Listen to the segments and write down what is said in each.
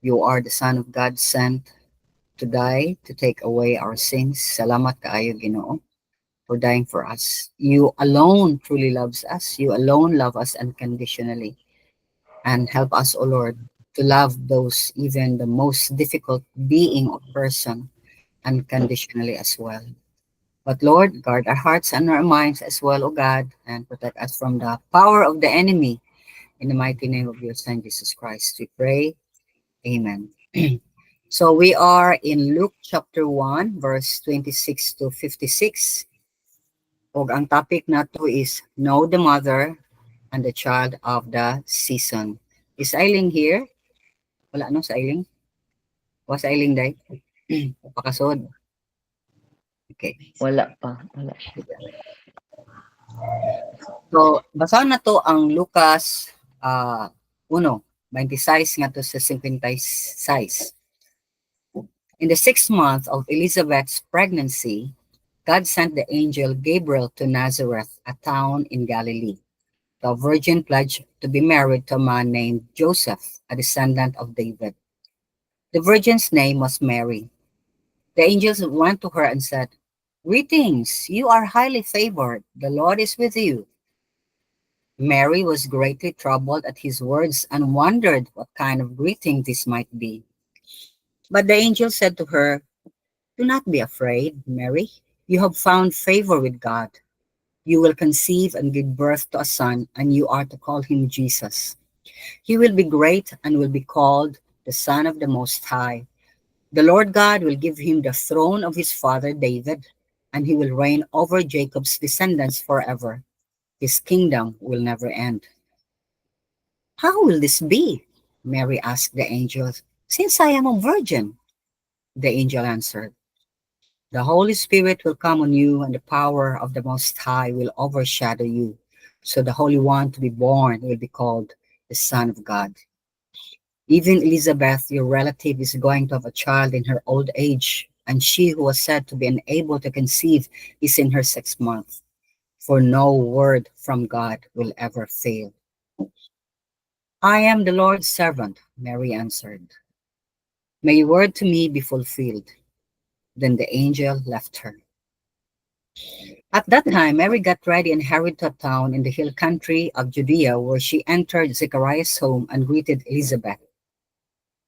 You are the Son of God sent to die to take away our sins. Salamat kaayo, Ginoo, for dying for us. You alone truly loves us. You alone love us unconditionally. And help us, O Lord, to love those, even the most difficult being or person, unconditionally as well. But Lord, guard our hearts and our minds as well, O God, and protect us from the power of the enemy. In the mighty name of your Son, Jesus Christ, we pray. Amen. So we are in Luke chapter 1, verse 26 to 56. Og ang topic na to is Know the Mother and the Child of the Season. Is Ailing here? Wala no sa Ailing? Was Ailing day? Pakasod. Okay. Wala pa. Wala siya. So, basahan na to ang Lucas 1:26 nga to sa 56. In the 6th month of Elizabeth's pregnancy, God sent the angel Gabriel to Nazareth, a town in Galilee. The virgin pledged to be married to a man named Joseph, a descendant of David. The virgin's name was Mary. The angels went to her and said, "Greetings, you are highly favored. The Lord is with you." Mary was greatly troubled at his words and wondered what kind of greeting this might be. But the angel said to her, "Do not be afraid, Mary. You have found favor with God. You will conceive and give birth to a son, and you are to call him Jesus. He will be great and will be called the Son of the Most High. The Lord God will give him the throne of his father David, and he will reign over Jacob's descendants forever. His kingdom will never end." "How will this be?" Mary asked the angel, "since I am a virgin?" The angel answered, "The Holy Spirit will come on you, and the power of the Most High will overshadow you. So the Holy One to be born will be called the Son of God. Even Elizabeth, your relative, is going to have a child in her old age, and she who was said to be unable to conceive is in her 6th month. For no word from God will ever fail." "I am the Lord's servant," Mary answered. "May your word to me be fulfilled." Then the angel left her. At that time, Mary got ready and hurried to a town in the hill country of Judea, where she entered Zechariah's home and greeted Elizabeth.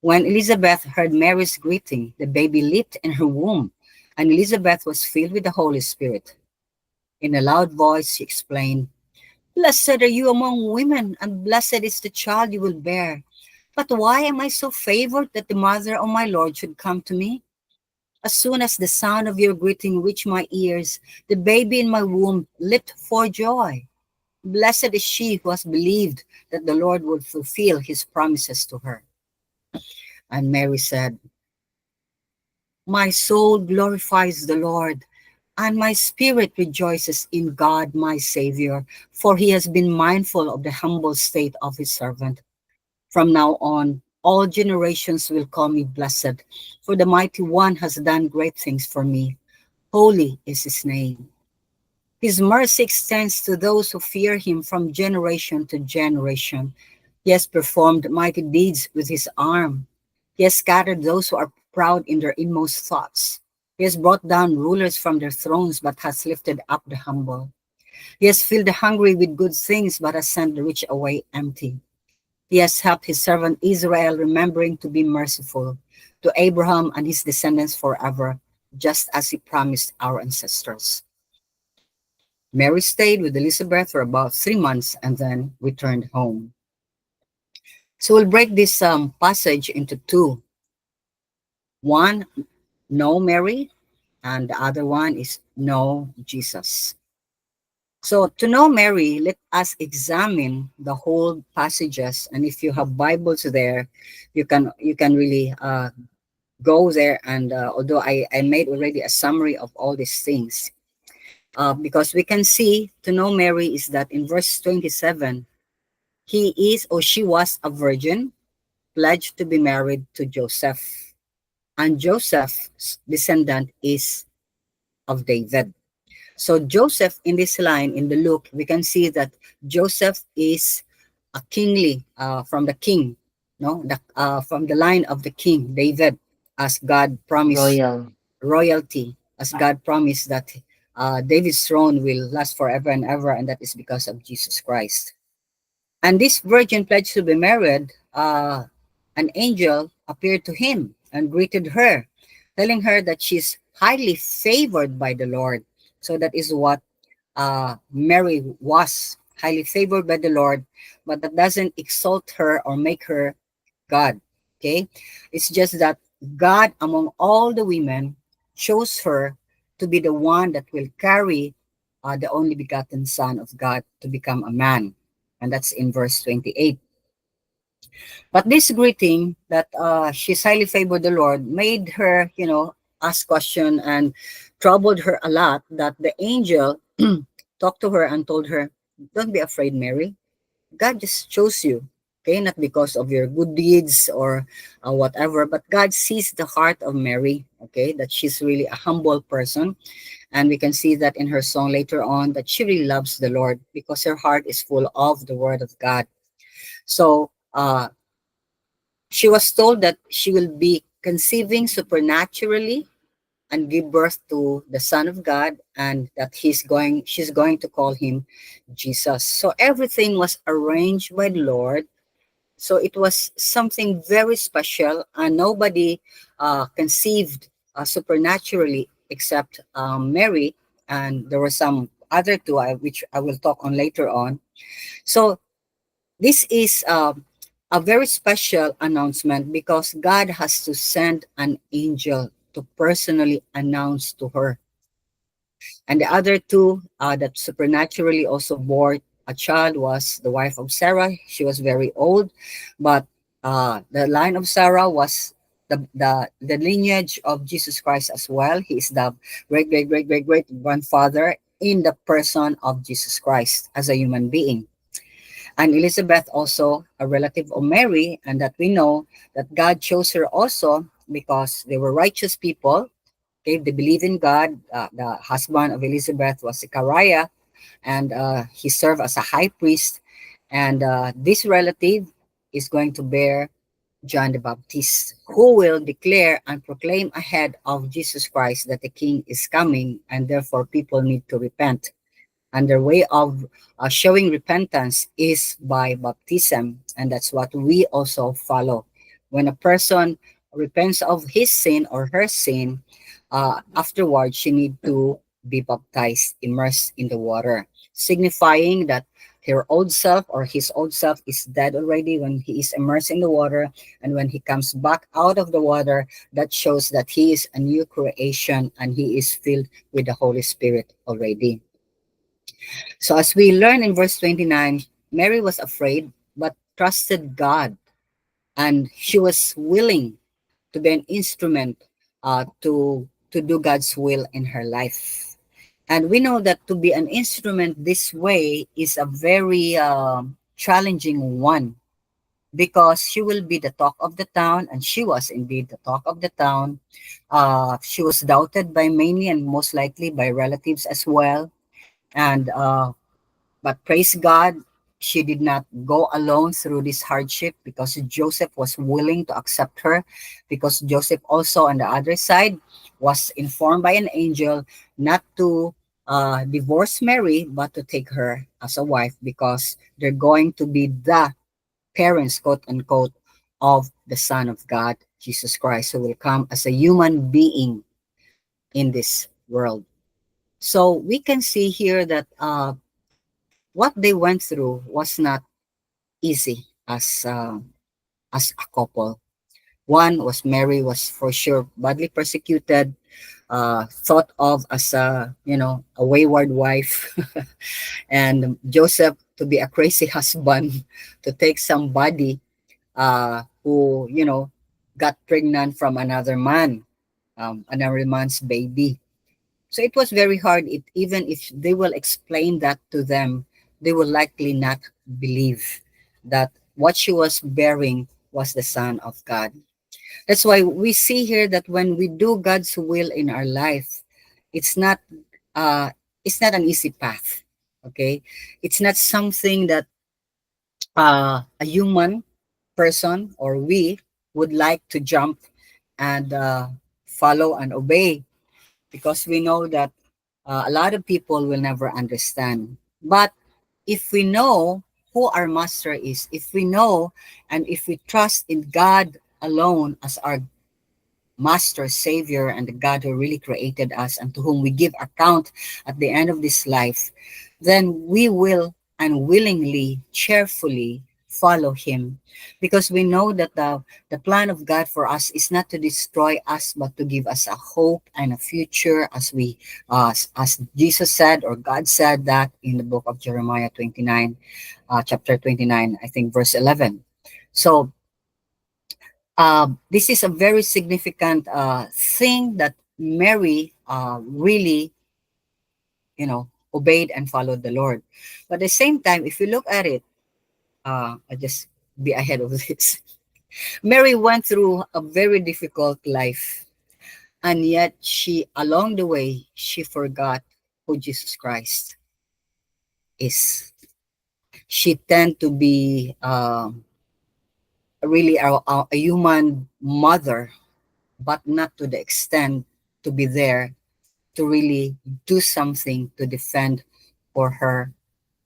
When Elizabeth heard Mary's greeting, the baby leaped in her womb, and Elizabeth was filled with the Holy Spirit. In a loud voice, she explained, "Blessed are you among women, and blessed is the child you will bear. But why am I so favored that the mother of my Lord should come to me? As soon as the sound of your greeting reached my ears, the baby in my womb leaped for joy. Blessed is she who has believed that the Lord would fulfill his promises to her." And Mary said, "My soul glorifies the Lord, and my spirit rejoices in God my Savior, for he has been mindful of the humble state of his servant. From now on, all generations will call me blessed, for the Mighty One has done great things for me. Holy is his name. His mercy extends to those who fear him from generation to generation. He has performed mighty deeds with his arm. He has scattered those who are proud in their inmost thoughts. He has brought down rulers from their thrones, but has lifted up the humble. He has filled the hungry with good things, but has sent the rich away empty. He has helped his servant Israel, remembering to be merciful to Abraham and his descendants forever, just as he promised our ancestors." Mary stayed with Elizabeth for about 3 months and then returned home. So we'll break this passage into two. One, know Mary, and the other one is know Jesus. So to know Mary, let us examine the whole passages. And if you have Bibles there, you can really go there. And although I made already a summary of all these things, because we can see to know Mary is that in verse 27, he is or she was a virgin, pledged to be married to Joseph. And Joseph's descendant is of David. So Joseph in this line in the Luke, we can see that Joseph is a kingly from the king. no, from the line of the king David, as God promised Royal. royalty, as God promised that David's throne will last forever and ever, and that is because of Jesus Christ. And this virgin pledged to be married. An angel appeared to him and greeted her, telling her that she's highly favored by the Lord. So that is what Mary was, highly favored by the Lord, but that doesn't exalt her or make her God. Okay? It's just that God, among all the women, chose her to be the one that will carry the only begotten Son of God to become a man. And that's in verse 28. But this greeting that she's highly favored the Lord made her, ask question and troubled her a lot, that the angel talked to her and told her, don't be afraid, Mary. God just chose you. Okay, not because of your good deeds or whatever, but God sees the heart of Mary. Okay, that she's really a humble person, and we can see that in her song later on that she really loves the Lord because her heart is full of the Word of God. So she was told that she will be conceiving supernaturally and give birth to the Son of God, and that she's going to call him Jesus. So everything was arranged by the Lord. So it was something very special, and nobody conceived supernaturally except Mary, and there were some other two which I will talk on later on. So this is a very special announcement because God has to send an angel to personally announce to her. And the other two that supernaturally also bore a child was the wife of Sarah. She was very old, but the line of Sarah was the lineage of Jesus Christ as well. He is the great, great, great, great, great grandfather in the person of Jesus Christ as a human being. And Elizabeth also a relative of Mary, and that we know that God chose her also because they were righteous people. Okay, they believe in God. The husband of Elizabeth was Zechariah, and he served as a high priest. And this relative is going to bear John the Baptist, who will declare and proclaim ahead of Jesus Christ that the King is coming, and therefore people need to repent. And their way of showing repentance is by baptism, and that's what we also follow. When a person repents of his sin or her sin, afterwards she need to be baptized, immersed in the water, signifying that her old self or his old self is dead already when he is immersed in the water, and when he comes back out of the water, that shows that he is a new creation and he is filled with the Holy Spirit already. So as we learn in verse 29, Mary was afraid but trusted God, and she was willing to be an instrument to do God's will in her life. And we know that to be an instrument this way is a very challenging one because she will be the talk of the town, and she was indeed the talk of the town. She was doubted by many and most likely by relatives as well. And but praise God, she did not go alone through this hardship because Joseph was willing to accept her. Because Joseph also, on the other side, was informed by an angel not to divorce Mary, but to take her as a wife because they're going to be the parents, quote unquote, of the Son of God, Jesus Christ, who will come as a human being in this world. So we can see here that what they went through was not easy as a couple. One was Mary was for sure badly persecuted, thought of as a wayward wife, and Joseph to be a crazy husband to take somebody who got pregnant from another man, another man's baby. So it was very hard. Even if they will explain that to them, they will likely not believe that what she was bearing was the Son of God. That's why we see here that when we do God's will in our life, it's not uh, it's not an easy path. Okay, it's not something that a human. person, or we would like to jump and follow and obey, because we know that a lot of people will never understand. But if we know who our master is, if we know and if we trust in God alone as our master, savior, and the God who really created us and to whom we give account at the end of this life, then we will unwillingly, cheerfully follow him, because we know that the plan of God for us is not to destroy us but to give us a hope and a future, as we as Jesus said, or God said that in the book of Jeremiah 29, chapter 29, I think verse 11. So this is a very significant thing that Mary really, obeyed and followed the Lord. But at the same time, if you look at it, I just be ahead of this. Mary went through a very difficult life, and yet along the way, she forgot who Jesus Christ is. She tend to be really a human mother, but not to the extent to be there to really do something to defend for her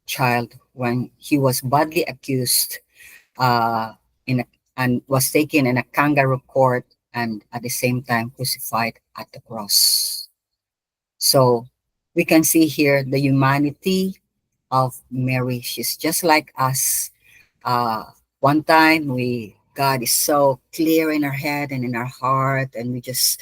child when he was badly accused uh, in a, and was taken in a kangaroo court, and at the same time crucified at the cross. So we can see here the humanity of Mary. She's just like us. uh One time, we God is so clear in our head and in our heart, and we just,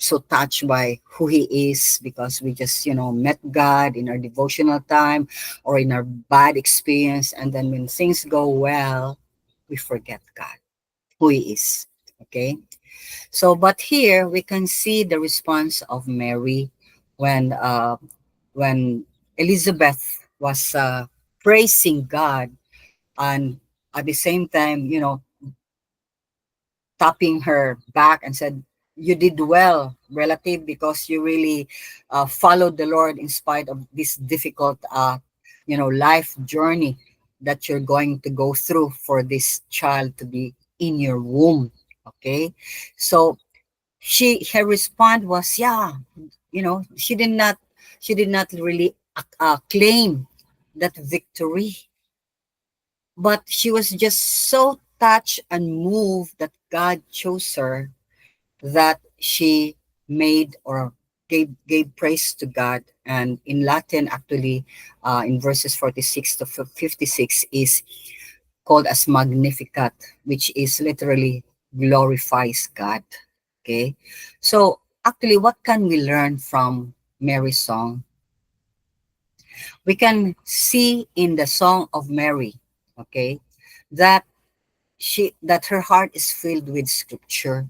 so touched by who he is, because we just, met God in our devotional time or in our bad experience, and then when things go well, we forget God, who he is. Okay. So but here we can see the response of Mary when when Elizabeth was praising God, and at the same time, tapping her back and said, "You did well, relative, because you really followed the Lord in spite of this difficult, life journey that you're going to go through for this child to be in your womb." Okay, so her response was, yeah, she did not really claim that victory, but she was just so touched and moved that God chose her, that she made or gave praise to God. And in Latin, actually, in verses 46 to 56, is called as Magnificat, which is literally glorifies God. Okay, so actually, what can we learn from Mary's song? We can see in the Song of Mary, okay, that her heart is filled with scripture.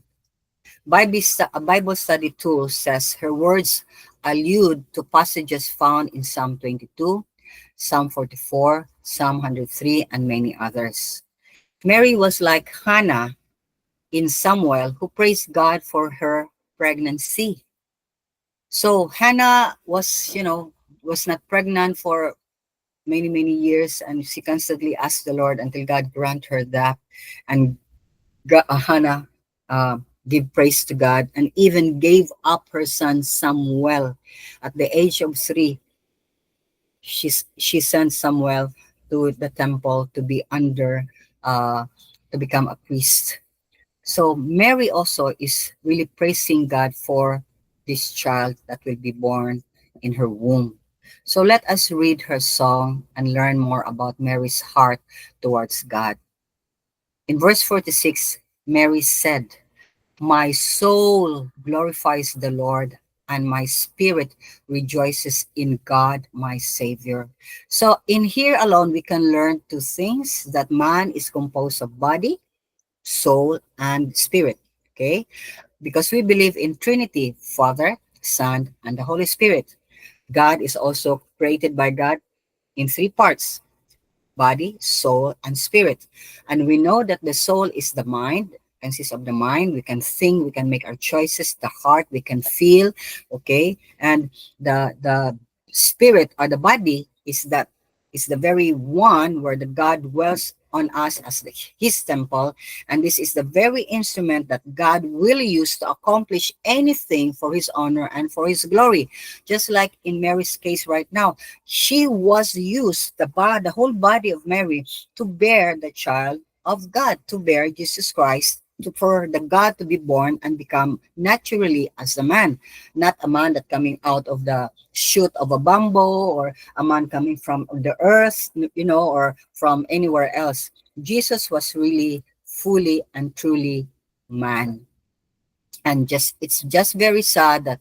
A Bible study tool says her words allude to passages found in Psalm 22, Psalm 44, Psalm 103, and many others. Mary was like Hannah in Samuel, who praised God for her pregnancy. So Hannah was not pregnant for many, many years, and she constantly asked the Lord until God grant her that. And Hannah gave praise to God and even gave up her son Samuel. At the age of 3, she sent Samuel to the temple to be to become a priest. So Mary also is really praising God for this child that will be born in her womb. So let us read her song and learn more about Mary's heart towards God. In verse 46, Mary said, "My soul glorifies the Lord, and my spirit rejoices in God, my Savior." So in here alone, we can learn two things: that man is composed of body, soul, and spirit. Okay? Because we believe in Trinity, Father, Son, and the Holy Spirit. God is also created by God in three parts: body, soul, and spirit. And we know that the soul is the mind, consists of the mind. We can think, we can make our choices, the heart, we can feel, okay? And the spirit or the body is the very one where the God dwells on us as his temple, and this is the very instrument that God will use to accomplish anything for his honor and for his glory. Just like in Mary's case right now, she was used, the whole body of Mary, to bear the child of God, to bear Jesus Christ, for the God to be born and become naturally as a man, not a man that coming out of the shoot of a bamboo, or a man coming from the earth, or from anywhere else. Jesus was really fully and truly man. And just it's just very sad that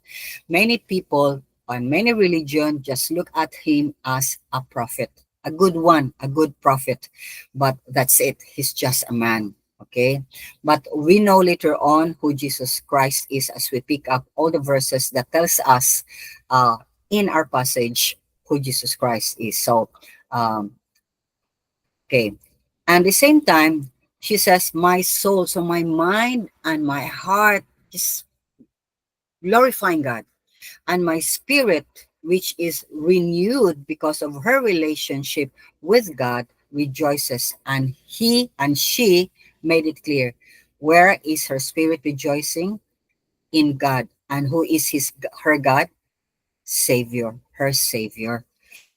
many people and many religion just look at him as a prophet, a good one, a good prophet, but that's it, he's just a man. Okay, but we know later on who Jesus Christ is as we pick up all the verses that tells us uh, in our passage who Jesus Christ is. So okay, and the same time she says my soul, so my mind and my heart is glorifying God, and my spirit, which is renewed because of her relationship with God, rejoices. And she made it clear. Where is her spirit rejoicing? In God. And who is her God? Savior, her Savior.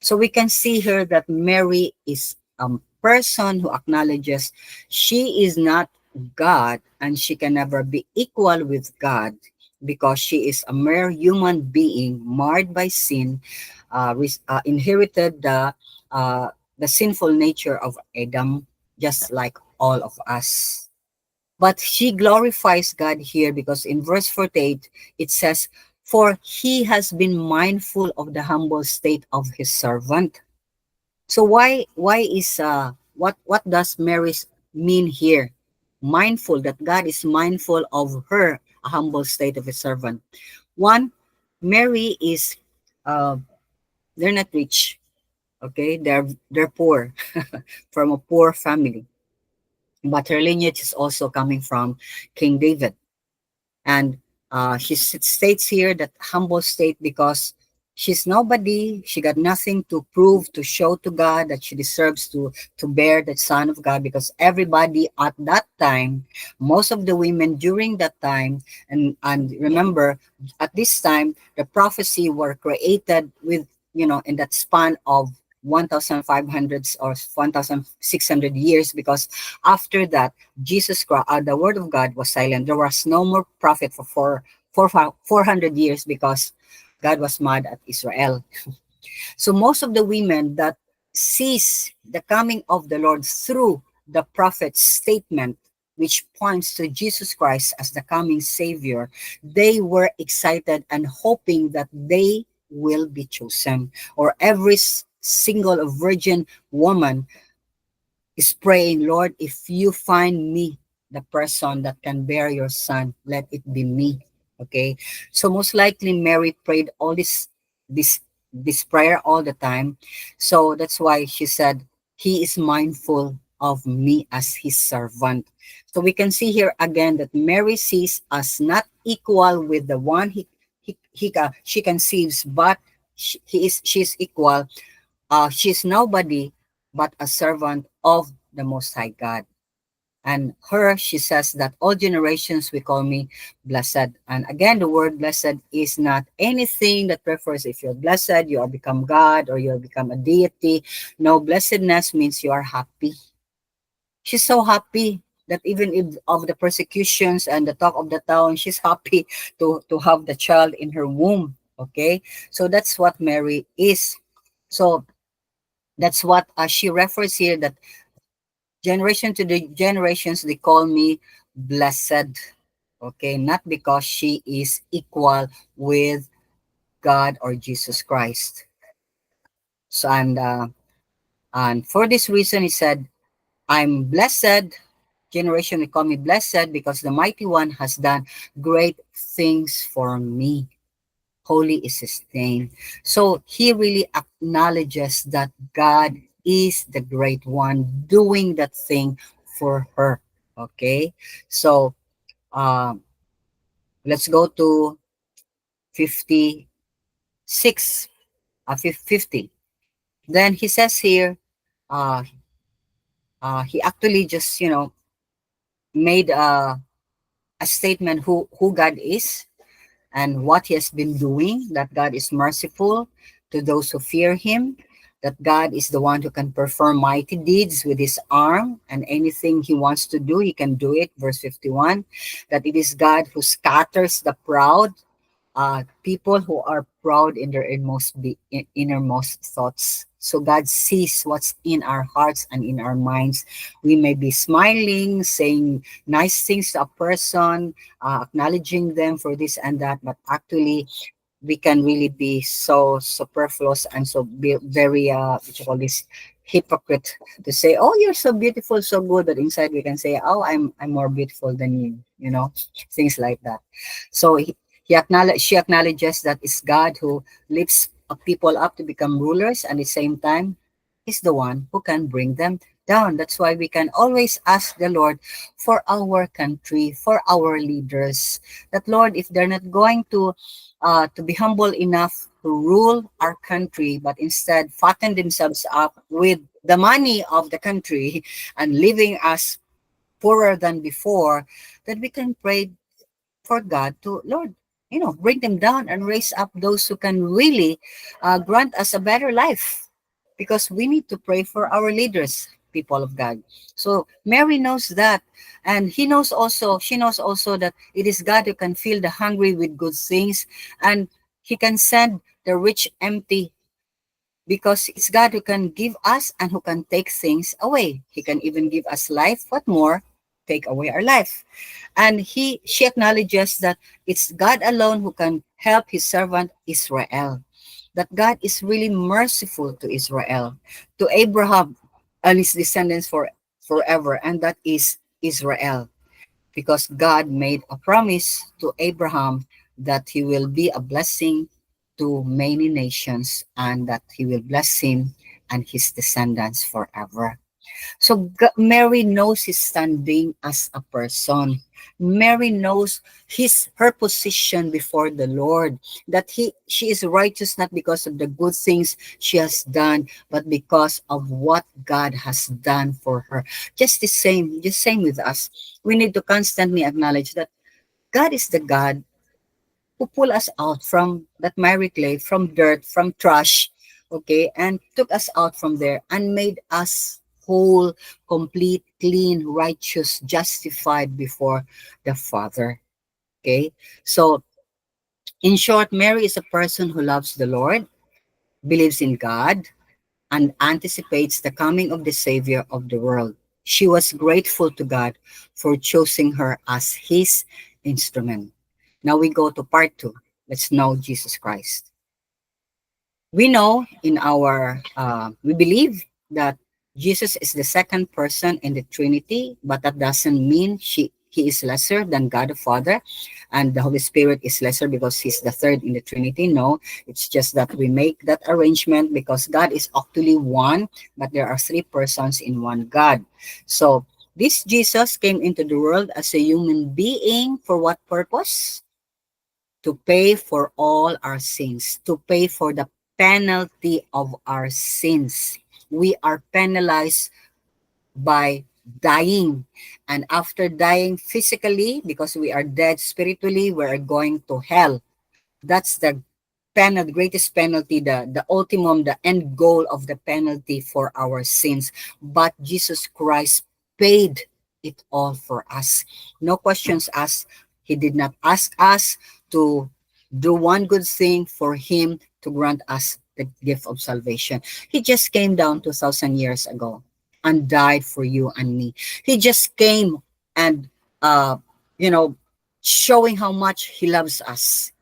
So we can see here that Mary is a person who acknowledges she is not God and she can never be equal with God, because she is a mere human being marred by sin, inherited the sinful nature of Adam, just like all of us. But she glorifies God here because in verse 48 it says, "For he has been mindful of the humble state of his servant." So why is what does Mary mean here? Mindful, that God is mindful of her, a humble state of his servant. One, Mary is uh they're not rich, okay? They're poor from a poor family. But her lineage is also coming from King David. And states here that humble state because she's nobody. She got nothing to prove, to show to God that she deserves to bear the Son of God. Because everybody at that time, most of the women during that time, and remember, at this time, the prophecy were created with, in that span of 1,500 or 1,600 years, because after that Jesus Christ, the word of God was silent. There was no more prophet for 400 years because God was mad at Israel. So most of the women that sees the coming of the Lord through the prophet's statement, which points to Jesus Christ as the coming Savior, they were excited and hoping that they will be chosen. Or every single virgin woman is praying, Lord, if you find me the person that can bear your son, let it be me. Okay. So most likely Mary prayed all this this prayer all the time. So that's why she said, he is mindful of me as his servant. So we can see here again that Mary sees us not equal with the one she conceives, but she's equal. She's nobody but a servant of the Most High God. And her, she says that all generations will call me blessed. And again, the word blessed is not anything that refers if you're blessed, you are become God or you are become a deity. No, blessedness means you are happy. She's so happy that even if of the persecutions and the talk of the town, she's happy to have the child in her womb. Okay, so that's what Mary is. So that's what she refers here, that generation to the generations they call me blessed. Okay, not because she is equal with God or Jesus Christ. So and for this reason he said, I'm blessed. Generation they call me blessed because the mighty one has done great things for me. Holy is his name. So he really acknowledges that God is the great one doing that thing for her. Okay. So um, let's go to 56, 50. Then he says here, uh, He actually just, made a statement who God is and what he has been doing, that God is merciful to those who fear him, that God is the one who can perform mighty deeds with his arm, and anything he wants to do, he can do it. Verse 51, that it is God who scatters the proud, people who are proud in their innermost thoughts. So God sees what's in our hearts and in our minds. We may be smiling, saying nice things to a person, acknowledging them for this and that, but actually we can really be so superfluous and so be very what you call this, hypocrite, to say, oh, you're so beautiful, so good, but inside we can say, oh, I'm more beautiful than you, things like that. So she acknowledges that it's God who lifts people up to become rulers, and at the same time is the one who can bring them down. That's why we can always ask the Lord for our country, for our leaders, that Lord, if they're not going to be humble enough to rule our country, but instead fatten themselves up with the money of the country and leaving us poorer than before, that we can pray for God to, Lord, bring them down and raise up those who can really grant us a better life, because we need to pray for our leaders, people of God. So Mary knows that, and she knows also that it is God who can fill the hungry with good things, and he can send the rich empty, because it's God who can give us and who can take things away. He can even give us life. What more? Take away our life. And she acknowledges that it's God alone who can help his servant Israel. That God is really merciful to Israel, to Abraham and his descendants forever, and that is Israel. Because God made a promise to Abraham that he will be a blessing to many nations, and that he will bless him and his descendants forever. So Mary knows his standing as a person. Mary knows her position before the Lord, that she is righteous not because of the good things she has done, but because of what God has done for her. Just same with us. We need to constantly acknowledge that God is the God who pulled us out from that miry clay, from dirt, from trash, okay, and took us out from there and made us whole, complete, clean, righteous, justified before the Father. Okay, so in short, Mary is a person who loves the Lord, believes in God, and anticipates the coming of the Savior of the world. She was grateful to God for choosing her as his instrument. Now we go to part two. Let's know Jesus Christ. We know we believe that Jesus is the second person in the Trinity, but that doesn't mean he is lesser than God the Father, and the Holy Spirit is lesser because he's the third in the Trinity. No, it's just that we make that arrangement because God is actually one, but there are three persons in one God. So this Jesus came into the world as a human being for what purpose? To pay for all our sins, to pay for the penalty of our sins. We are penalized by dying. And after dying physically, because we are dead spiritually, we are going to hell. That's the greatest penalty, the ultimum, the end goal of the penalty for our sins. But Jesus Christ paid it all for us. No questions asked. He did not ask us to do one good thing for him to grant us the gift of salvation. He just came down 2,000 years ago and died for you and me. He just came and, uh, you know, showing how much he loves us.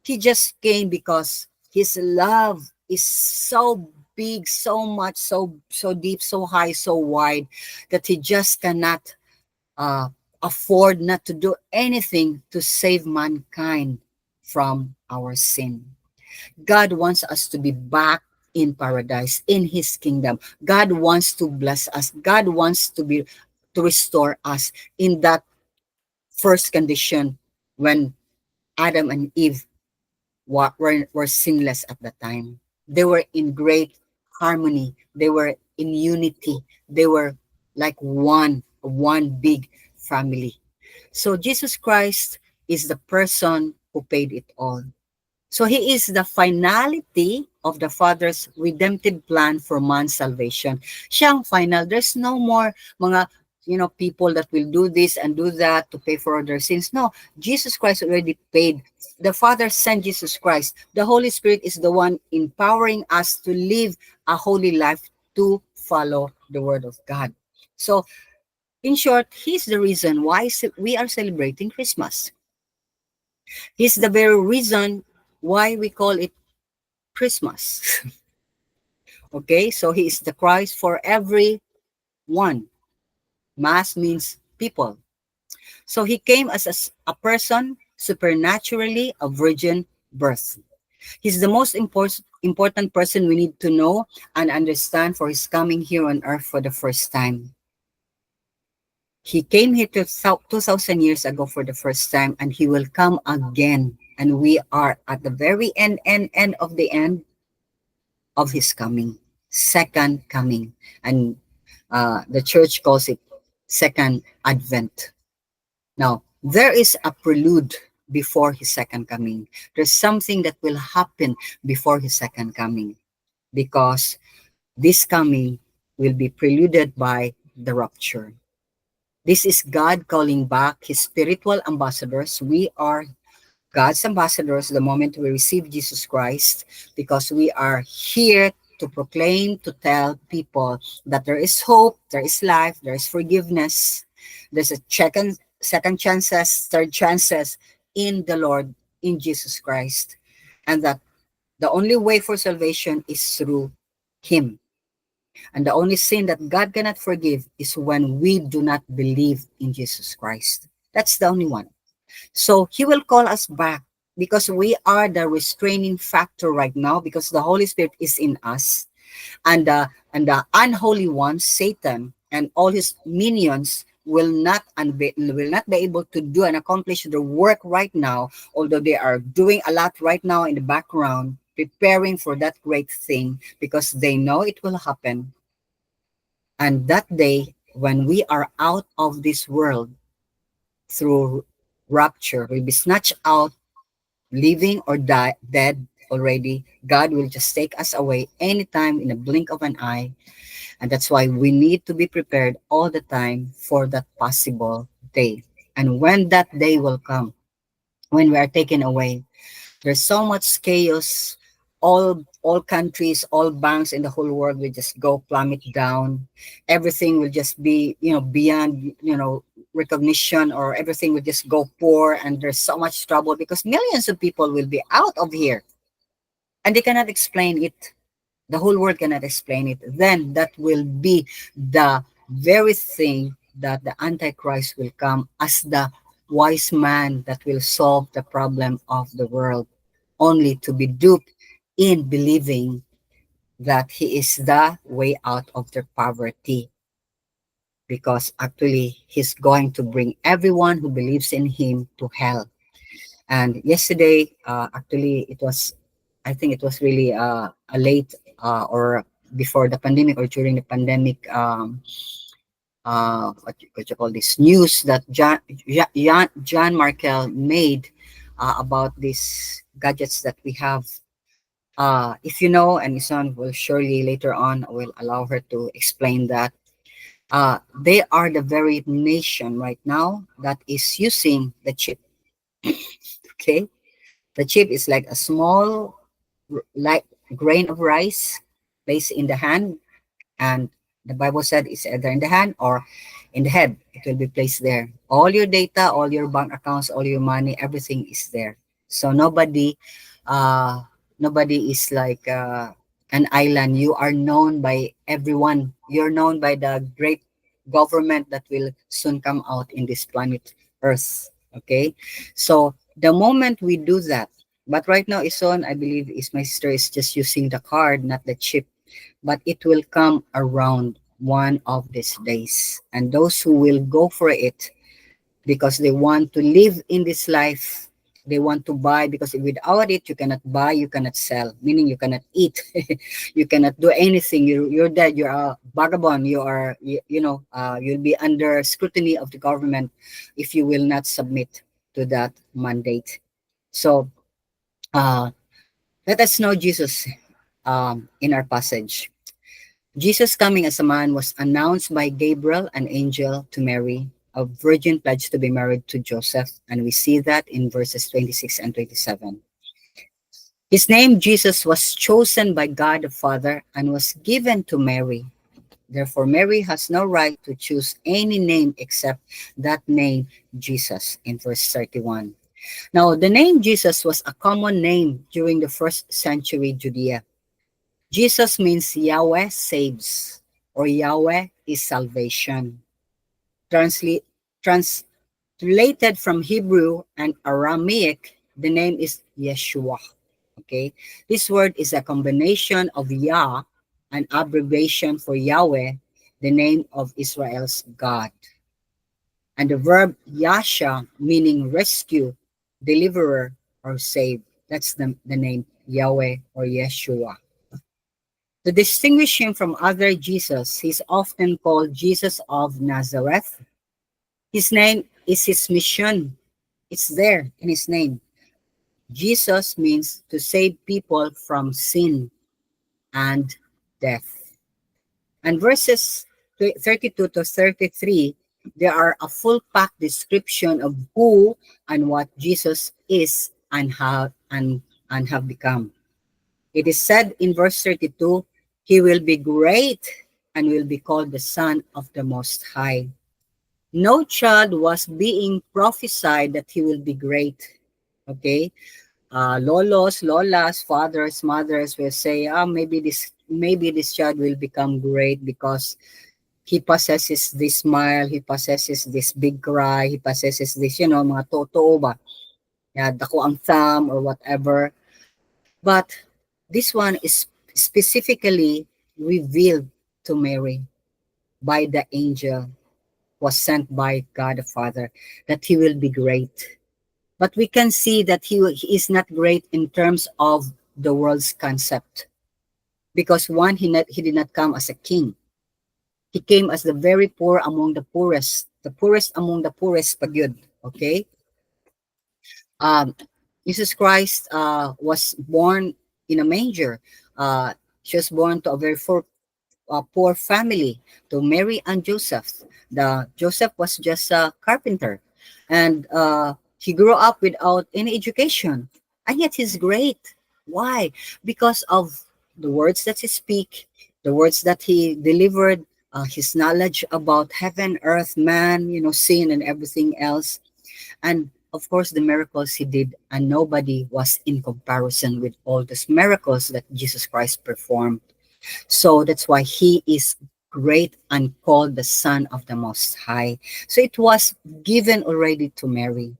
He just came because his love is so big, so much, so deep, so high, so wide, that he just cannot uh, afford not to do anything to save mankind from our sin. God wants us to be back in paradise, in his kingdom. God wants to bless us. God wants to restore us in that first condition when Adam and Eve were sinless at the time. They were in great harmony. They were in unity. They were like one big family. So Jesus Christ is the person who paid it all. So he is the finality of the Father's redemptive plan for man's salvation. Siya ang final. There's no more mga people that will do this and do that to pay for their sins. No, Jesus Christ already paid. The Father sent Jesus Christ. The Holy Spirit is the one empowering us to live a holy life, to follow the word of God. So, in short, he's the reason why we are celebrating Christmas. He's the very reason why we call it Christmas. Okay, so he is the Christ for everyone. Mass means people. So he came as a person, supernaturally, a virgin birth. He's the most important person we need to know and understand for his coming here on earth for the first time. He came here 2,000 years ago for the first time, and he will come again. And we are at the very end of the end of his coming, second coming. And the church calls it second advent. Now, there is a prelude before his second coming. There's something that will happen before his second coming, because this coming will be preluded by the rapture. This is God calling back his spiritual ambassadors. We are God's ambassadors the moment we receive Jesus Christ, because we are here to proclaim, to tell people that there is hope, there is life, there is forgiveness, there's a second chances, third chances in the Lord, in Jesus Christ, and that the only way for salvation is through him. And the only sin that God cannot forgive is when we do not believe in Jesus Christ. That's the only one. So he will call us back, because we are the restraining factor right now, because the Holy Spirit is in us. And the unholy one, Satan, and all his minions will not be able to do and accomplish the work right now, although they are doing a lot right now in the background, preparing for that great thing, because they know it will happen. And that day, when we are out of this world through rapture, we'll be snatched out, living or dead already. God will just take us away anytime in a blink of an eye. And that's why we need to be prepared all the time for that possible day. And when that day will come, when we are taken away, there's so much chaos. All countries, all banks in the whole world will just go plummet down. Everything will just be, beyond, recognition, or everything will just go poor, and there's so much trouble because millions of people will be out of here, and they cannot explain it. The whole world cannot explain it. Then that will be the very thing that the Antichrist will come as the wise man that will solve the problem of the world, only to be duped in believing that he is the way out of their poverty. Because actually, he's going to bring everyone who believes in him to hell. And yesterday, actually, I think it was really a late or before the pandemic or during the pandemic, what you call this news that John Markel made about these gadgets that we have. If you know, and Ison will surely later on will allow her to explain that. They are the very nation right now that is using the chip. Okay, the chip is like a small, like grain of rice placed in the hand, and the Bible said it's either in the hand or in the head. It will be placed there. All your data, all your bank accounts, all your money, everything is there. So uh, nobody is like an island. You are known by everyone. You're known by the great government that will soon come out in this planet Earth. Okay, so the moment we do that, but right now, Ison, I believe, is my sister is just using the card, not the chip, but it will come around one of these days. And those who will go for it because they want to live in this life They want to buy because without it, you cannot buy, you cannot sell, meaning you cannot eat, you cannot do anything. You're dead. You're a vagabond. You'll be under scrutiny of the government if you will not submit to that mandate. So uh, let us know Jesus in our passage. Jesus coming as a man was announced by Gabriel, an angel, to Mary, a virgin pledged to be married to Joseph. And we see that in verses 26 and 27. His name, Jesus, was chosen by God the Father and was given to Mary. Therefore, Mary has no right to choose any name except that name, Jesus, in verse 31. Now, the name Jesus was a common name during the first century Judea. Jesus means Yahweh saves, or Yahweh is salvation. Translate, translated from Hebrew and Aramaic, the name is Yeshua. Okay, this word is a combination of Yah, an abbreviation for Yahweh, the name of Israel's God, and the verb Yasha, meaning rescue, deliverer, or save. That's the name Yahweh or Yeshua. To distinguish him from other Jesus, he's often called Jesus of Nazareth. His name is his mission. It's there in his name. Jesus means to save people from sin and death. And verses 32 to 33, there are a full pack description of who and what Jesus is and have become. It is said in verse 32, he will be great and will be called the Son of the Most High. No child was being prophesied that he will be great. Okay? Lolos, lolas, fathers, mothers will say, maybe this child will become great because he possesses this smile, he possesses this big cry, he possesses this, mga totoo ba? Yeah, dako ang thumb or whatever. But this one is specifically revealed to Mary by the angel was sent by God the Father that he will be great. But we can see that he is not great in terms of the world's concept. Because one, he did not come as a king. He came as the very poor among the poorest among the poorest pagyud. Okay? Um, Jesus Christ was born in a manger. She was born to a very poor family, to Mary and Joseph. Joseph was just a carpenter, and he grew up without any education, and yet he's great. Why? Because of the words that he speak, the words that he delivered, his knowledge about heaven, earth, man, sin and everything else, and of course the miracles he did, and nobody was in comparison with all those miracles that Jesus Christ performed. So that's why he is great and called the Son of the Most High. So it was given already to Mary.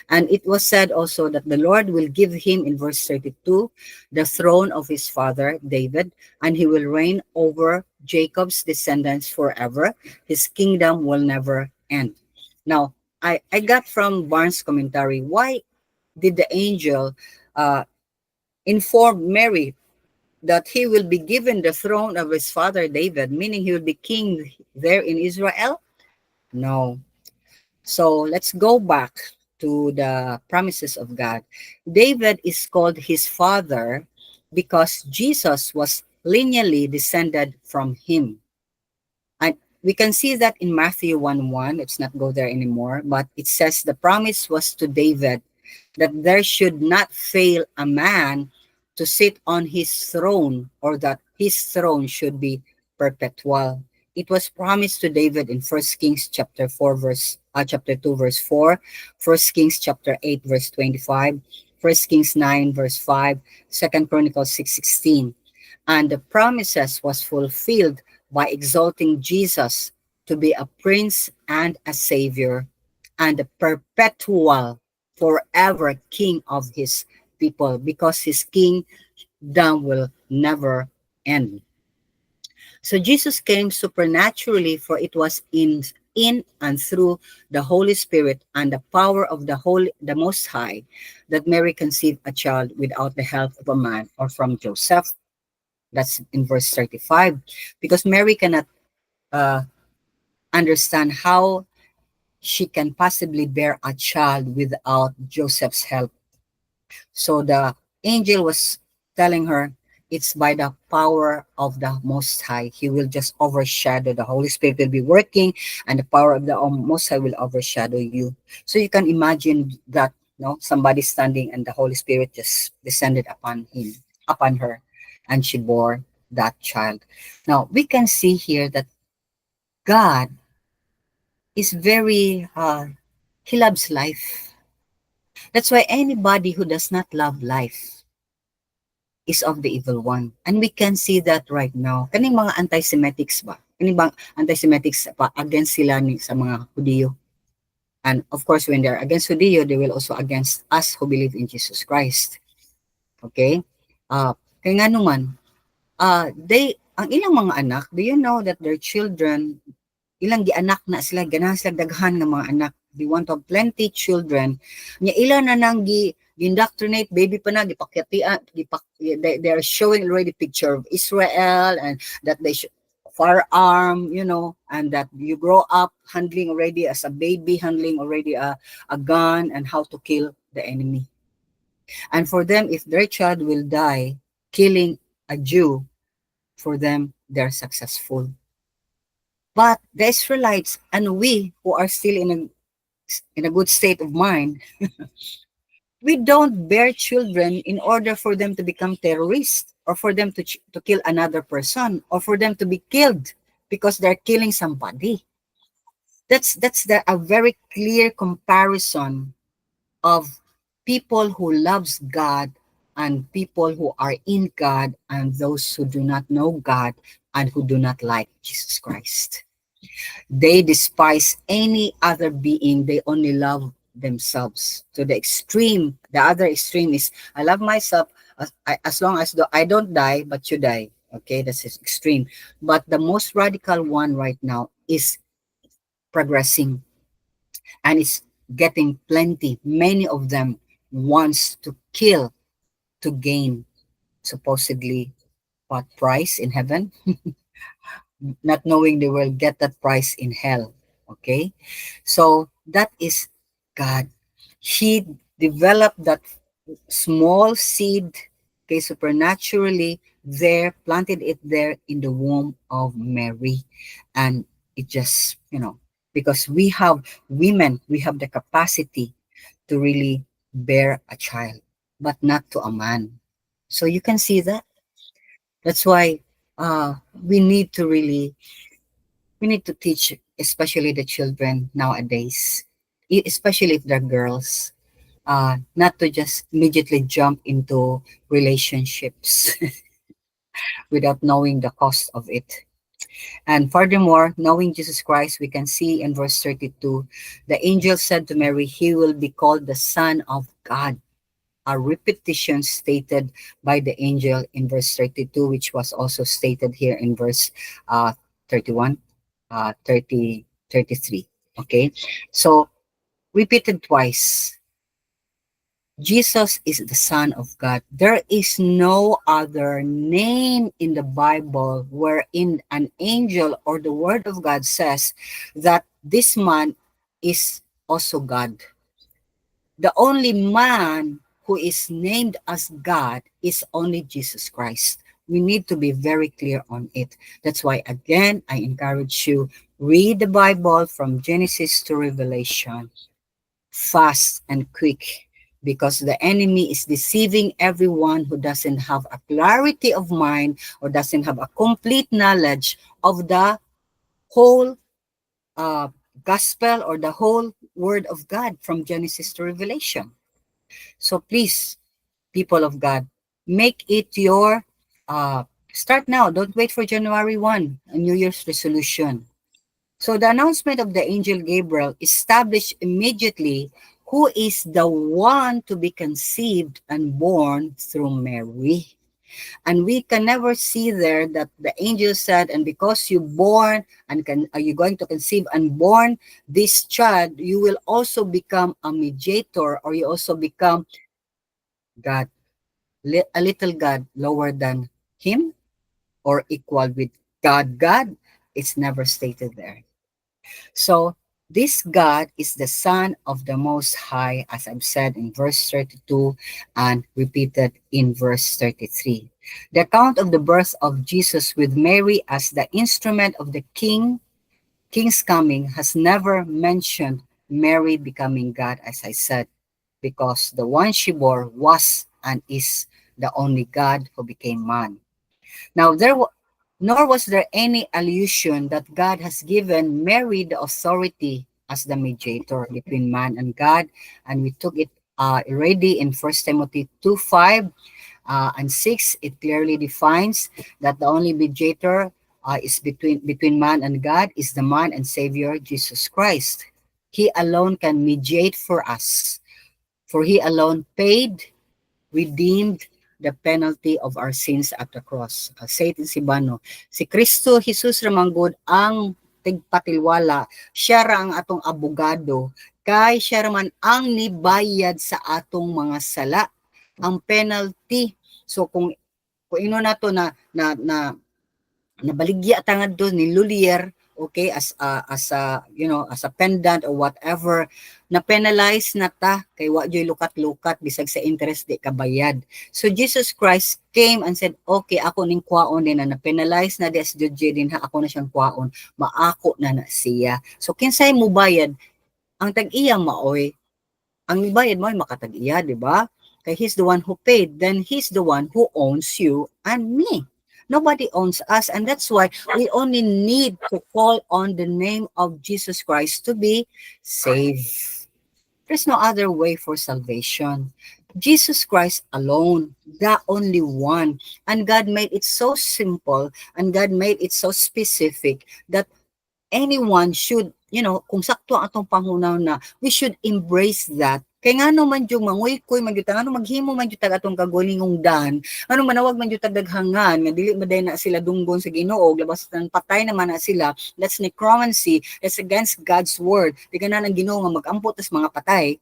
And it was said also that the Lord will give him, in verse 32, the throne of his father David, and he will reign over Jacob's descendants forever. His kingdom will never end. Now, I got from Barnes' commentary, why did the angel inform Mary that he will be given the throne of his father David, meaning he will be king there in Israel? No. So let's go back to the promises of God. David is called his father because Jesus was lineally descended from him. And we can see that in Matthew 1:1. Let's not go there anymore. But it says the promise was to David that there should not fail a man to sit on his throne, or that his throne should be perpetual. It was promised to David in 1 Kings chapter 2 verse 4, 1 Kings chapter 8 verse 25, 1 Kings 9 verse 5, 2 Chronicles 6:16. And the promises was fulfilled by exalting Jesus to be a prince and a savior and a perpetual, forever king of his people, because his kingdom will never end. So Jesus came supernaturally, for it was in in and through the Holy Spirit and the power of the Most High, that Mary conceived a child without the help of a man or from Joseph. That's in verse 35. Because Mary cannot uh, understand how she can possibly bear a child without Joseph's help. So the angel was telling her, it's by the power of the Most High. He will just overshadow. The Holy Spirit will be working, and the power of the Most High will overshadow you. So you can imagine that, somebody standing and the Holy Spirit just descended upon her, and she bore that child. Now we can see here that God is very, He loves life. That's why anybody who does not love life is of the evil one. And we can see that right now. Kaning mga anti-Semitics ba? Kaning bang anti-Semitics pa against sila sa mga Hudiyo. And of course, when they're against Hudiyo, they will also against us who believe in Jesus Christ. Okay? Kaya nga naman, ang ilang mga anak, do you know that their children, ilang gianak na sila, ganahan sila daghan ng mga anak. They want to have plenty children. Nya ilan na nang indoctrinate baby pa na gipakyatian, they are showing already picture of Israel, and that they should firearm, and that you grow up handling already as a baby, handling already a gun, and how to kill the enemy. And for them, if their child will die killing a Jew, for them, they're successful. But the Israelites and we who are still in a good state of mind, we don't bear children in order for them to become terrorists, or for them to kill another person, or for them to be killed because they're killing somebody. That's a very clear comparison of people who loves God and people who are in God, and those who do not know God and who do not like Jesus Christ. They despise any other being. They only love themselves. To the extreme, the other extreme is, I love myself as long as I don't die, but you die. Okay, that's his extreme. But the most radical one right now is progressing, and it's getting plenty. Many of them wants to kill to gain supposedly what price in heaven, not knowing they will get that price in hell. Okay, so that is God. He developed that small seed, okay, supernaturally there, planted it there in the womb of Mary. And it just, because we have women, we have the capacity to really bear a child, but not to a man. So you can see that. That's why we need to really, we need to teach, especially the children nowadays, especially if they're girls, not to just immediately jump into relationships without knowing the cost of it. And furthermore, knowing Jesus Christ, we can see in verse 32, the angel said to Mary, he will be called the Son of God. A repetition stated by the angel in verse 32, which was also stated here in verse 31, 30, 33. Okay, so repeated twice. Jesus is the Son of God. There is no other name in the Bible wherein an angel or the Word of God says that this man is also God. The only man who is named as God is only Jesus Christ. We need to be very clear on it. That's why, again, I encourage you, read the Bible from Genesis to Revelation, fast and quick, because the enemy is deceiving everyone who doesn't have a clarity of mind or doesn't have a complete knowledge of the whole gospel or the whole word of God from Genesis to Revelation. So please, people of God, make it your start now. Don't wait for January 1, a New Year's resolution. So the announcement of the angel Gabriel established immediately who is the one to be conceived and born through Mary. And we can never see there that the angel said, and because you born and are you going to conceive and born this child, you will also become a mediator, or you also become God, a little God lower than him or equal with God. God, it's never stated there. So this God is the Son of the Most High, as I've said in verse 32 and repeated in verse 33. The account of the birth of Jesus with Mary as the instrument of the king's coming has never mentioned Mary becoming God, as I said, because the one she bore was and is the only God who became man. Now, nor was there any allusion that God has given Mary the authority as the mediator between man and God, and we took it already in 1 Timothy 2:5 and 6. It clearly defines that the only mediator is between man and God is the man and Savior Jesus Christ. He alone can mediate for us, for he alone paid, redeemed the penalty of our sins at the cross. Say it si Bano, si Kristo Jesus ramanggod ang tigpatilwala, siya ra ang atong abogado, kay siya raman ang nibayad sa atong mga sala, ang penalty. So kung ino na to na nabaligya tangad do ni Lulier, okay, as a as a pendant or whatever, na penalize na ta kay wa joy lukat-lukat bisag sa interest di kabayad. So Jesus Christ came and said, okay, ako ning kwaon din na penalize na des judge din ha, ako na siyang kwaon, maako na siya. So kinsay mo bayad, ang tag-iya maoy, ang bayad mo ay makatag-iya, di ba? Kay he's the one who paid, then he's the one who owns you and me. Nobody owns us, and that's why we only need to call on the name of Jesus Christ to be saved. There's no other way for salvation. Jesus Christ alone, the only one. And God made it so simple, and God made it so specific that anyone should, kung sakto ang atong pangunaw na, we should embrace that. Kaya nga naman yung manguy-kuy, ano maghimo man yung atong kagulingong dan, ano manawag man yung daghangan, nga dili maday na sila dunggon sa Ginoo, labas ng patay naman na sila, that's necromancy, that's against God's word. Di ka na ng Ginoo nga mag-ampot sa mga patay,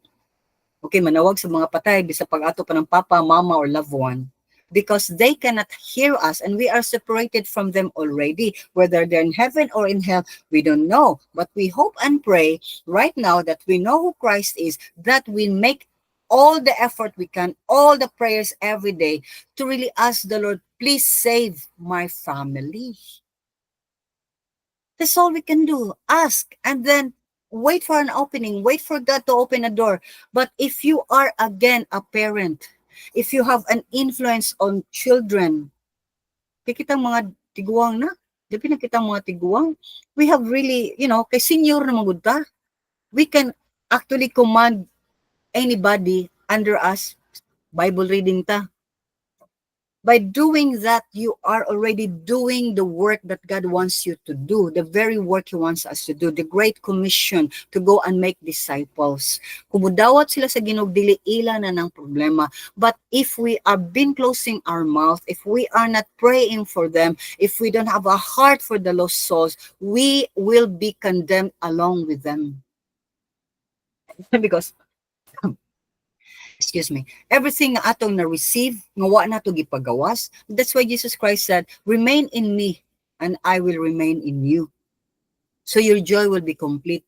okay, manawag sa mga patay, bisa pag-ato pa ng papa, mama, or loved one, because they cannot hear us and we are separated from them already. Whether they're in heaven or in hell, we don't know. But we hope and pray right now that we know who Christ is, that we make all the effort we can, all the prayers every day to really ask the Lord, please save my family. That's all we can do. Ask and then wait for an opening, wait for God to open a door. But if you are again a parent, if you have an influence on children, kitang mga tiguang na, di pinakitang mga tiguang, we have really, kay senior na magudta, we can actually command anybody under us, Bible reading ta. By doing that, you are already doing the work that God wants you to do, the very work He wants us to do, the Great Commission to go and make disciples. Kumudawat sila sa Ginoo, dili ila na ng problema. But if we are been closing our mouth, if we are not praying for them, if we don't have a heart for the lost souls, we will be condemned along with them. Because excuse me, everything nga atong na-receive, nga wa na to gipagawas. That's why Jesus Christ said, remain in me, and I will remain in you. So your joy will be complete.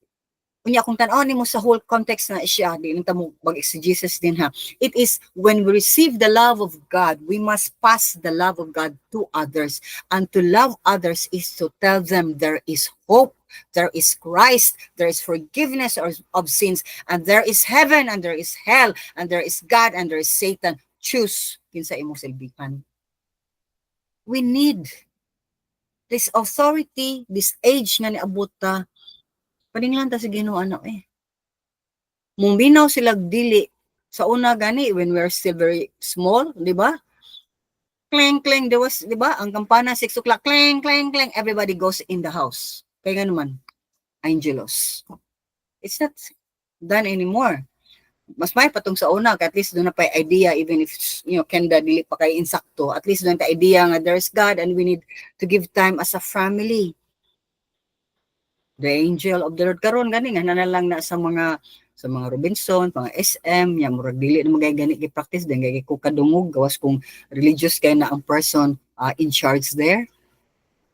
Kunya kung tan-aw nimo sa whole context na siya, di nang tamo mag-exegesis din ha. It is when we receive the love of God, we must pass the love of God to others. And to love others is to tell them there is hope, there is Christ, there is forgiveness of sins, and there is heaven, and there is hell, and there is God, and there is Satan. Choose kinsa imong silbihan. We need this authority, this age nga niabot ta. Paninglan ta sa Ginoo anak Mumbinaw sila dili sa una gani when we're still very small, di ba? Clang clang, there was, di ba? Ang kampana 6 o'clock, clang clang clang, everybody goes in the house. Kaya nga naman, Angelos. It's not done anymore. mas may patong sa una, at least doon na pa idea, even if, kenda dili pa kay insakto, at least doon ta idea nga there's God and we need to give time as a family. The angel of the Lord karon gani nga lang na sa mga Robinson, mga SM, ya murag dili na magay gani gi-practice din gay ko kadungog gawas kung religious kay na ang person in charge there.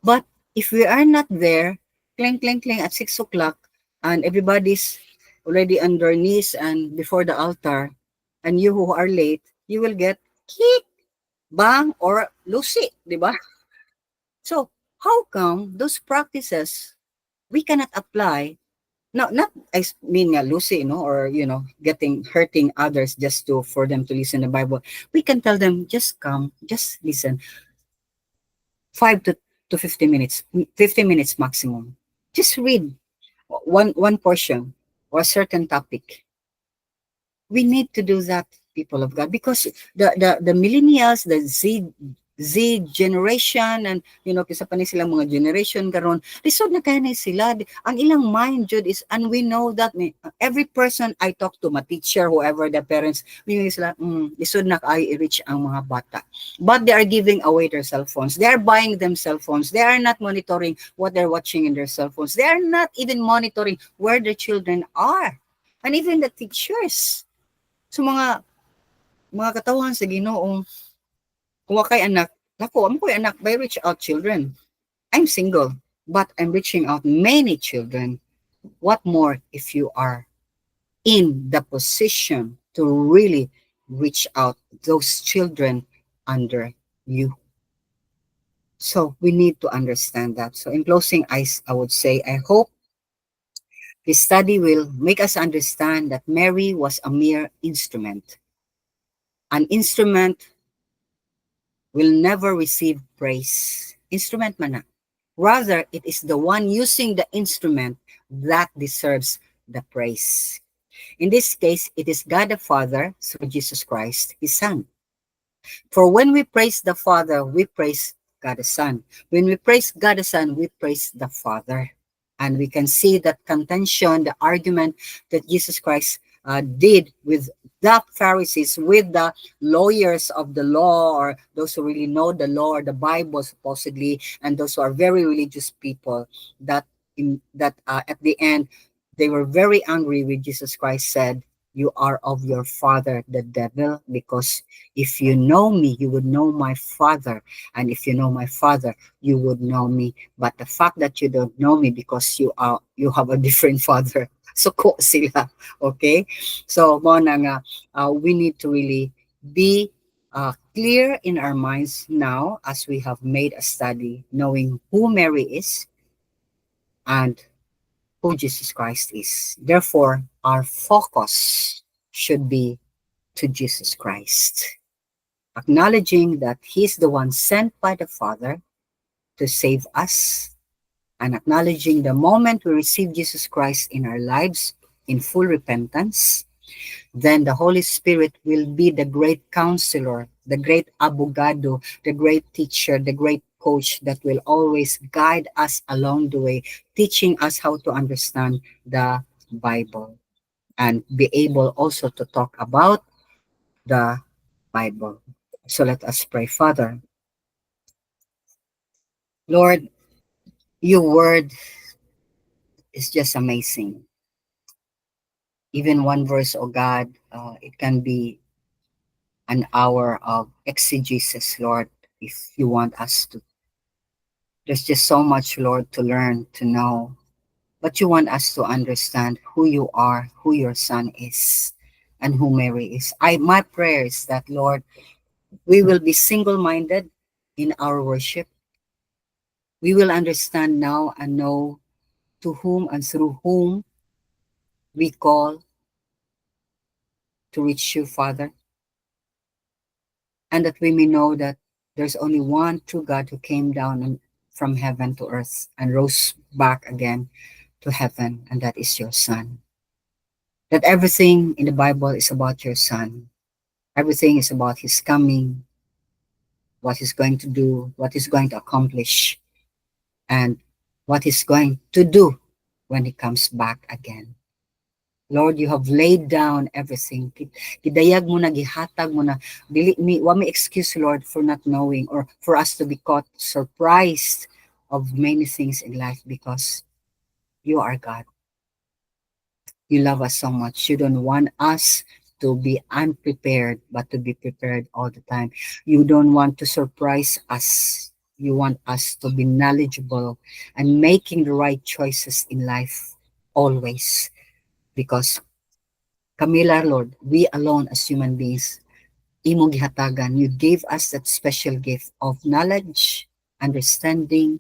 But if we are not there, clang clang clang at 6 o'clock, and everybody's already on their knees and before the altar, and you who are late, you will get kick, bang, or lucy, di ba? So how come those practices we cannot apply? No, not I mean nga Lucy, or getting hurting others just to for them to listen the Bible. We can tell them just come, just listen, 5 to 50 minutes, 50 minutes maximum. Just read one portion or a certain topic. We need to do that, people of God, because the millennials, the Z generation, and kisa pa ni silang mga generation karon, lisod na kaya na sila. Ang ilang mind jud is, and we know that every person I talk to, my teacher, whoever the parents, we know sila, lisod na kaya i-reach ang mga bata. But they are giving away their cell phones. They are buying them cell phones. They are not monitoring what they're watching in their cell phones. They are not even monitoring where their children are. And even the teachers. So mga katawan sa Ginoo, kung wakay anak, ako, amo ko'y anak, by reach out children. I'm single, but I'm reaching out many children. What more if you are in the position to really reach out those children under you? So we need to understand that. So in closing, I would say, I hope this study will make us understand that Mary was a mere instrument. An instrument will never receive praise. Instrument man na. Rather, it is the one using the instrument that deserves the praise. In this case, it is God the Father through Jesus Christ, His Son. For when we praise the Father, we praise God the Son. When we praise God the Son, we praise the Father. And we can see that contention, the argument that Jesus Christ did with the Pharisees, with the lawyers of the law, or those who really know the law or the Bible supposedly, and those who are very religious people, that at the end they were very angry with Jesus Christ said, "You are of your father, the devil, because if you know me, you would know my Father. And if you know my Father, you would know me. But the fact that you don't know me because you have a different father." So ko sila. Okay? So mo na nga, we need to really be clear in our minds now as we have made a study, knowing who Mary is and who Jesus Christ is. Therefore, our focus should be to Jesus Christ, acknowledging that He's the one sent by the Father to save us, and acknowledging the moment we receive Jesus Christ in our lives in full repentance, then the Holy Spirit will be the great counselor, the great abogado, the great teacher, the great coach that will always guide us along the way, teaching us how to understand the Bible and be able also to talk about the Bible. So let us pray. Father, Lord, your word is just amazing. Even one verse, oh God, it can be an hour of exegesis, Lord, if you want us to. There's just so much, Lord, to learn, to know. But you want us to understand who you are, who your son is, and who Mary is. My prayer is that, Lord, we will be single-minded in our worship. We will understand now and know to whom and through whom we call to reach you, Father. And that we may know that there's only one true God who came down from heaven to earth and rose back again to heaven, and that is your Son. That everything in the Bible is about your Son. Everything is about His coming, what He's going to do, what He's going to accomplish, and what He's going to do when He comes back again. Lord, you have laid down everything. Gidayag mo na, gihatag mo na. Wa may excuse, Lord, for not knowing or for us to be caught surprised of many things in life because you are God. You love us so much. You don't want us to be unprepared, but to be prepared all the time. You don't want to surprise us. You want us to be knowledgeable and making the right choices in life always. Because Camila, Lord, we alone as human beings, imong gihatagan, you gave us that special gift of knowledge, understanding,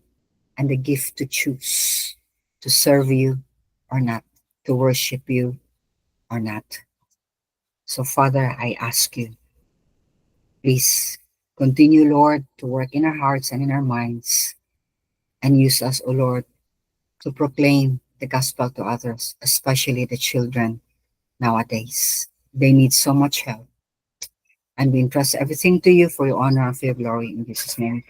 and the gift to choose to serve you or not, to worship you or not. So, Father, I ask you, please continue, Lord, to work in our hearts and in our minds and use us, O Lord, to proclaim the gospel to others, especially the children nowadays. They need so much help. And we entrust everything to you for your honor and for your glory. In Jesus' name.